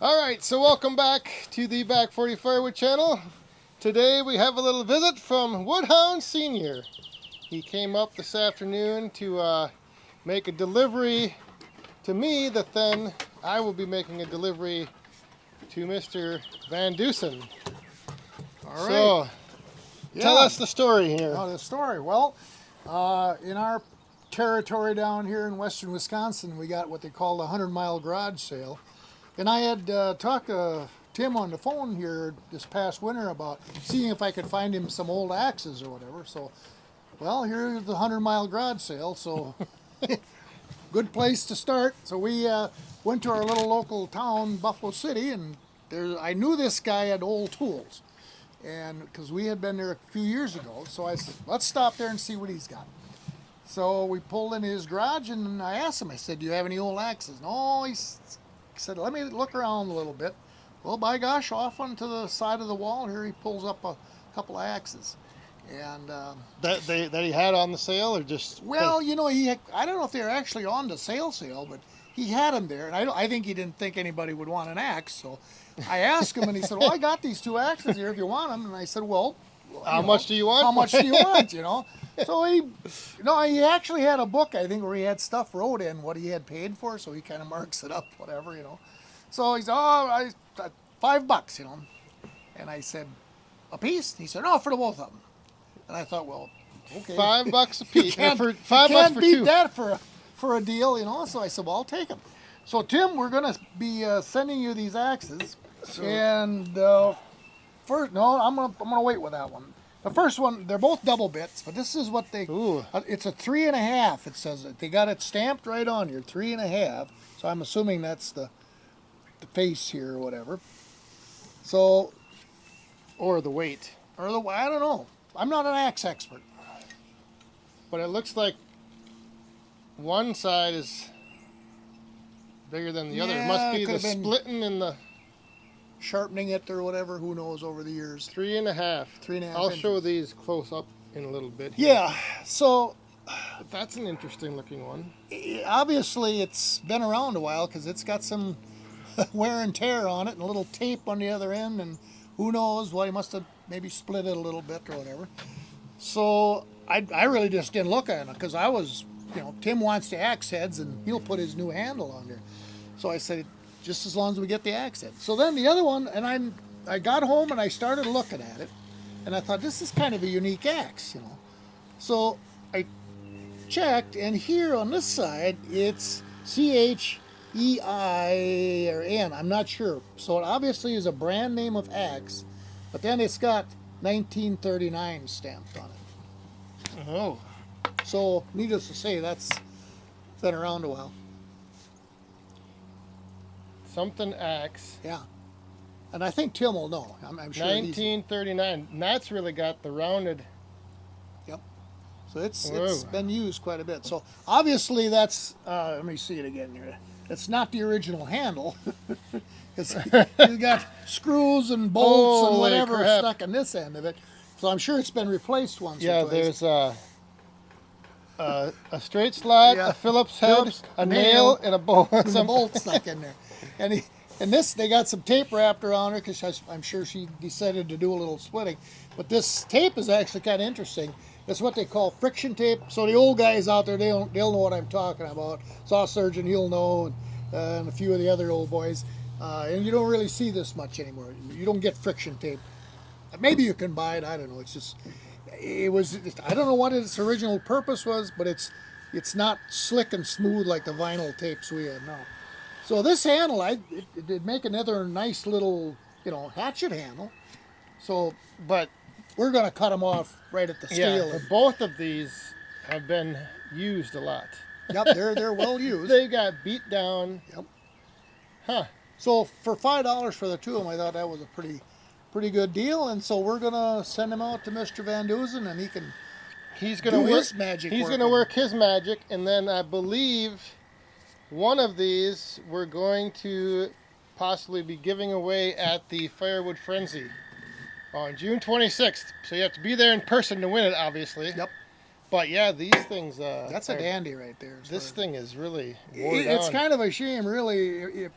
Alright, so welcome back to the Back 40 Firewood channel. Today we have a little visit from Hound Sr. He came up this afternoon to make a delivery to me that then I will be making a delivery to Mr. Van Deusen. All So, right. tell us the story here. Oh, the story. Well, in our territory down here in western Wisconsin, we got what they call the 100-mile garage sale. And I had talked to Tim on the phone here this past winter about seeing if I could find him some old axes or whatever. So, well, here's the 100-mile garage sale. So, good place to start. So we went to our little local town, Buffalo City, and I knew this guy had old tools. And because we had been there a few years ago, so I said, let's stop there and see what he's got. So we pulled in his garage, and I asked him, I said, do you have any old axes? No, he said, let me look around a little bit. Well, by gosh, off onto the side of the wall here, he pulls up a couple of axes. And That he had on the sale, or just... well, you know, I don't know if they're actually on the sale, but he had them there, and I think he didn't think anybody would want an axe, so I asked him, and he said, well, I got these two axes here if you want them, and I said, well, How much do you want? How much do you want, you know? So he actually had a book, I think, where he had stuff wrote in what he had paid for, so he kind of marks it up, whatever, you know. So he said, oh, $5, you know. And I said, a piece? He said, no, for the both of them. And I thought, well, okay. $5 a piece. Can't, for you $5 can't for beat two. that for a deal, you know. So I said, well, I'll take them. So Tim, we're gonna be sending you these axes, and first, no, I'm gonna wait with that one. The first one, they're both double bits, but this is what they. Ooh. It's a 3.5. It says it. They got it stamped right on here, 3.5. So I'm assuming that's the face here or whatever. So, Or the weight. or the I don't know. I'm not an axe expert. But it looks like one side is bigger than the other. It Yeah, must be it the could've been- splitting in the Sharpening it or whatever, who knows over the years. 3.5. 3.5 I'll inches. show these close up in a little bit here. Yeah, so But that's an interesting looking one. obviously it's been around a while because it's got some wear and tear on it and a little tape on the other end, and who knows, well, he must have maybe split it a little bit or whatever. So I really just didn't look at it because I was, you know, Tim wants the axe heads and he'll put his new handle on there. So I said, just as long as we get the axe head. So then the other one, and I got home and I started looking at it, and I thought, this is kind of a unique axe, you know. So I checked, and here on this side, it's CHEI or N, I'm not sure. So it obviously is a brand name of axe, but then it's got 1939 stamped on it. Oh. So needless to say, that's been around a while. Something axe. Yeah. And I think Tim will know. I'm sure. 1939. And that's really got the rounded. Yep. So it's Whoa. been used quite a bit. So obviously that's, let me see it again here. It's not the original handle. It's got screws and bolts and Holy whatever crap. stuck in this end of it. So I'm sure it's been replaced once Yeah, or twice. there's a straight slot, Yeah. a Phillips head, Phillips, a nail, and a bolt. and some bolts stuck in there. And this, they got some tape wrapped around her because I'm sure she decided to do a little splitting. But this tape is actually kind of interesting. It's what they call friction tape. So the old guys out there, they'll know what I'm talking about. Saw Surgeon, he'll know, and a few of the other old boys. And you don't really see this much anymore. You don't get friction tape. Maybe you can buy it. I don't know. I don't know what its original purpose was, but it's not slick and smooth like the vinyl tapes we had now. So this handle, it did make another nice little, you know, hatchet handle. So, But we're going to cut them off right at the yeah, steel. but both of these have been used a lot. Yep, they're well used. They got beat down. Yep. Huh. So for $5 for the two of them, I thought that was a pretty good deal. And so we're going to send them out to Mr. Van Deusen, and he can He's gonna do work his magic. He's work gonna on work his magic, and then I believe one of these we're going to possibly be giving away at the Firewood Frenzy on June 26th. So you have to be there in person to win it, obviously. Yep. But yeah, these things. That's a dandy right there. This thing is really It's worn down. kind of a shame, really.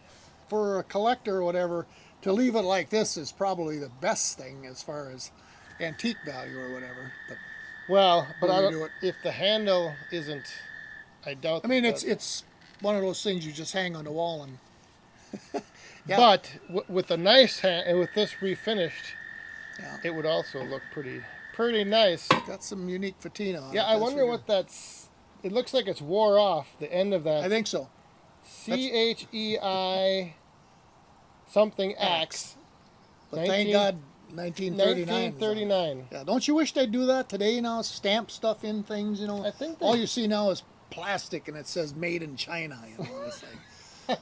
for a collector or whatever, to leave it like this is probably the best thing as far as antique value or whatever. But Well, but I when we don't, do it, if the handle isn't, I doubt. I mean, that. it's one of those things you just hang on the wall and. Yeah. But with a nice hand and with this refinished, Yeah. it would also look pretty nice. Got some unique patina on it. Yeah, I wonder what that's. It looks like it's wore off the end of that. I think so. CHEI something Axe. But thank God 1939. 1939. Yeah, don't you wish they'd do that today now? Stamp stuff in things, you know? I think all you see now is plastic and it says made in China, you know? It's like,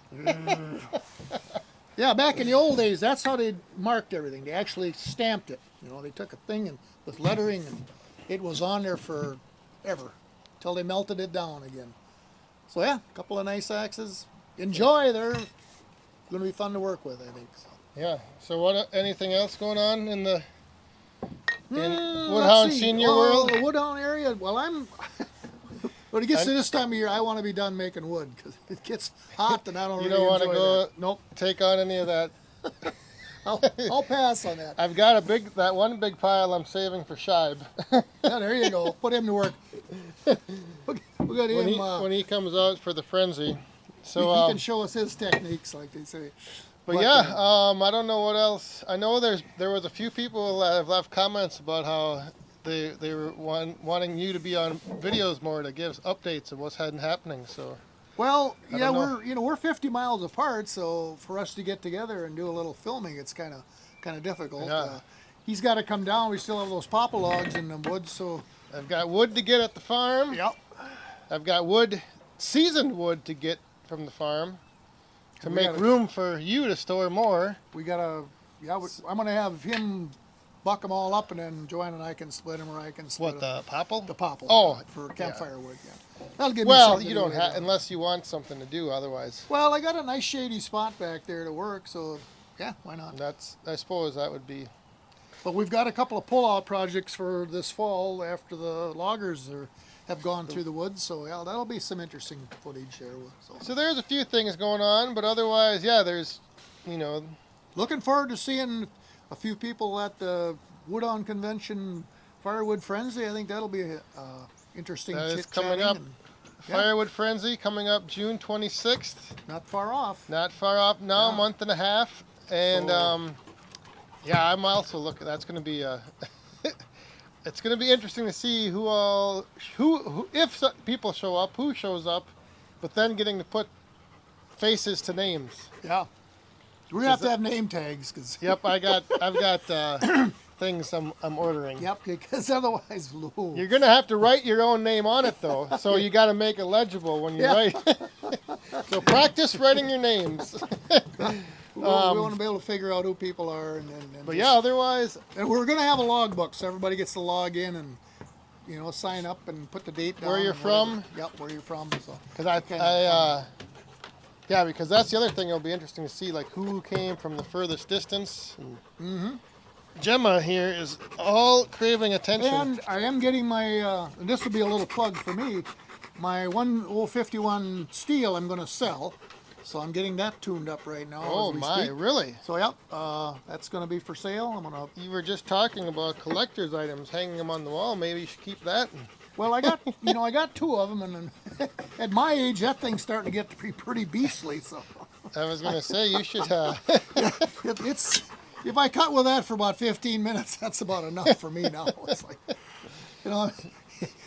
yeah, back in the old days, that's how they marked everything. They actually stamped it. You know, they took a thing and with lettering and it was on there forever till they melted it down again. So yeah, a couple of nice axes. Enjoy. They're going to be fun to work with, I think. So. Yeah. So what? Anything else going on in the let's Woodhound see. Senior Oh, world? the Woodhound area. Well, when it gets to this time of year, I want to be done making wood because it gets hot and I don't You really don't want to enjoy go that. Nope. take on any of that. I'll pass on that. I've got that one big pile I'm saving for Shibe. Yeah, there you go. Put him to work. We got him. when he comes out for the frenzy. So he can show us his techniques, like they say. But yeah, I don't know what else. I know there was a few people that have left comments about how they were wanting you to be on videos more to give us updates of what's happening. So well, I yeah, don't know. we're 50 miles apart, so for us to get together and do a little filming, it's kind of difficult. Yeah. He's got to come down. We still have those poplar logs in the woods, so. I've got wood to get at the farm. Yep. I've got seasoned wood to get from the farm to make gotta- room for you to store more. We gotta, I'm gonna have him buck them all up, and then Joanne and I can split them, or I can split What, them. the popple? The popple. Oh, for yeah. campfire wood. Yeah, that'll give me Well, something you to don't do have later. unless you want something to do. Otherwise, Well, I got a nice shady spot back there to work, so yeah, why not? I suppose that would be. But we've got a couple of pull-out projects for this fall after the loggers have gone through the woods, so yeah, that'll be some interesting footage there. So there's a few things going on, but otherwise, yeah, there's, Looking forward to seeing a few people at the Woodhound Convention Firewood Frenzy. I think that'll be a interesting That is chit-chatting coming up. and Firewood Frenzy coming up June 26th. not far off. Not far off now, Yeah. a month and a half. And So- yeah, I'm also looking. That's going to be it's going to be interesting to see who if people show up, who shows up, but then getting to put faces to names. Yeah. We're gonna have to have name tags, cause Yep, I've got things I'm ordering. yep, because otherwise, ooh. You're gonna have to write your own name on it though, so you got to make it legible when you Yeah. write. So practice writing your names. we want to be able to figure out who people are, and But yeah, otherwise, and we're gonna have a logbook, so everybody gets to log in and sign up and put the date down. Where you're and whatever. from? Yep, where you're from. So because yeah, because that's the other thing. It'll be interesting to see like who came from the furthest distance. And Gemma here is all craving attention. and I am getting my. And this will be a little plug for me. My 1051 steel I'm going to sell, so I'm getting that tuned up right now. Oh as we my, speak. really? So yep, that's going to be for sale. I'm gonna. You were just talking about collector's items, hanging them on the wall. Maybe you should keep that. Well, I got I got two of them, and then, at my age, that thing's starting to get to be pretty beastly. So I was gonna say you should. it's if I cut with that for about 15 minutes, that's about enough for me now. It's like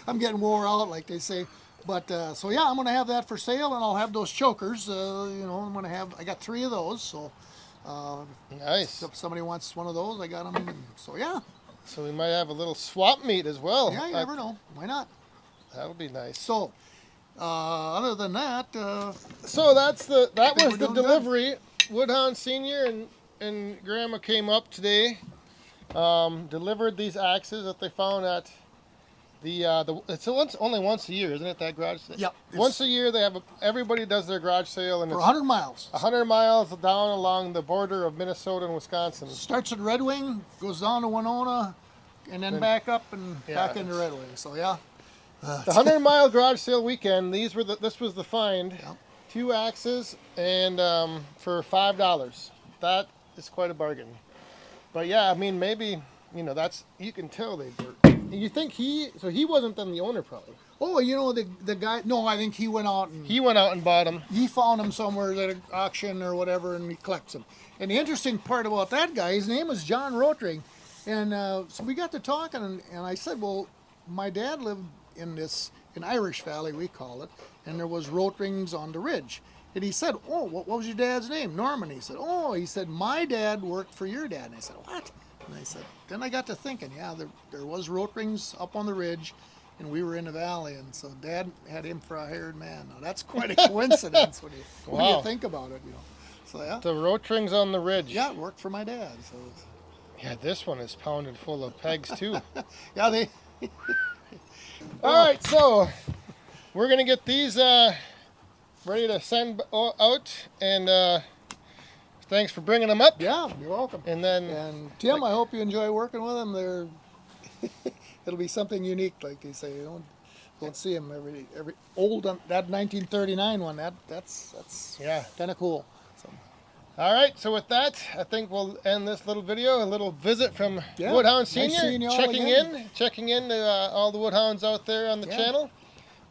I'm getting wore out, like they say. But so yeah, I'm gonna have that for sale, and I'll have those chokers. I got 3 of those. So Nice. if somebody wants one of those, I got them. And so yeah, So we might have a little swap meet as well. yeah, you never know. Why not? That'll be nice. So other than that. So that think was we're the doing good. delivery. Woodhound Senior and Grandma came up today, delivered these axes that they found at it's only once a year, isn't it? That garage sale. Yep. Once a year they have everybody does their garage sale, and For it's 100 miles. 100 miles down along the border of Minnesota and Wisconsin. Starts at Red Wing, goes down to Winona, and then back up and Yeah, back into Red Wing. So yeah. The 100-mile garage sale weekend. This was the find. Yep. 2 axes, and for $5. That is quite a bargain. But yeah, I mean, maybe, you know, that's, you can tell they work. You think he wasn't then the owner probably. Oh, you know, the guy, no, I think he went out and He went out and bought them. he found them somewhere at an auction or whatever, and he collects them. And the interesting part about that guy, his name is John Rotring. And so we got to talking, and I said, well, my dad lived in Irish Valley, we call it, and there was Rotrings on the ridge. And he said, oh, what was your dad's name? Norman. He said, oh, he said, my dad worked for your dad. And I said, what? And I said, then I got to thinking, yeah, there was Rotrings up on the ridge, and we were in the valley, and so Dad had him for a hired man. Now that's quite a coincidence when you think about it, you know. So yeah, The Rotrings on the ridge. yeah, it worked for my dad. So Yeah, this one is pounded full of pegs too. yeah, they. All right, so we're gonna get these ready to send out, and thanks for bringing them up. Yeah, you're welcome. And then, And Tim, I hope you enjoy working with them. It'll be something unique, like they say. You don't see them every old that 1939 one. That's yeah. kind of cool. So, All right, so with that, I think we'll end this little video. A little visit from yeah, Woodhound nice Senior, seeing you all checking in to all the Woodhounds out there on the Yeah. channel,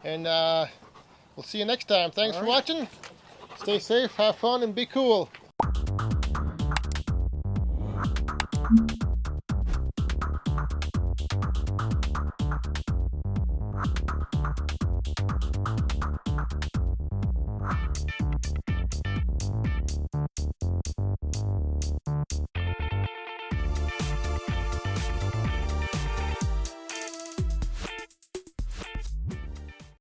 and we'll see you next time. Thanks All for right. watching. Stay safe, have fun, and be cool.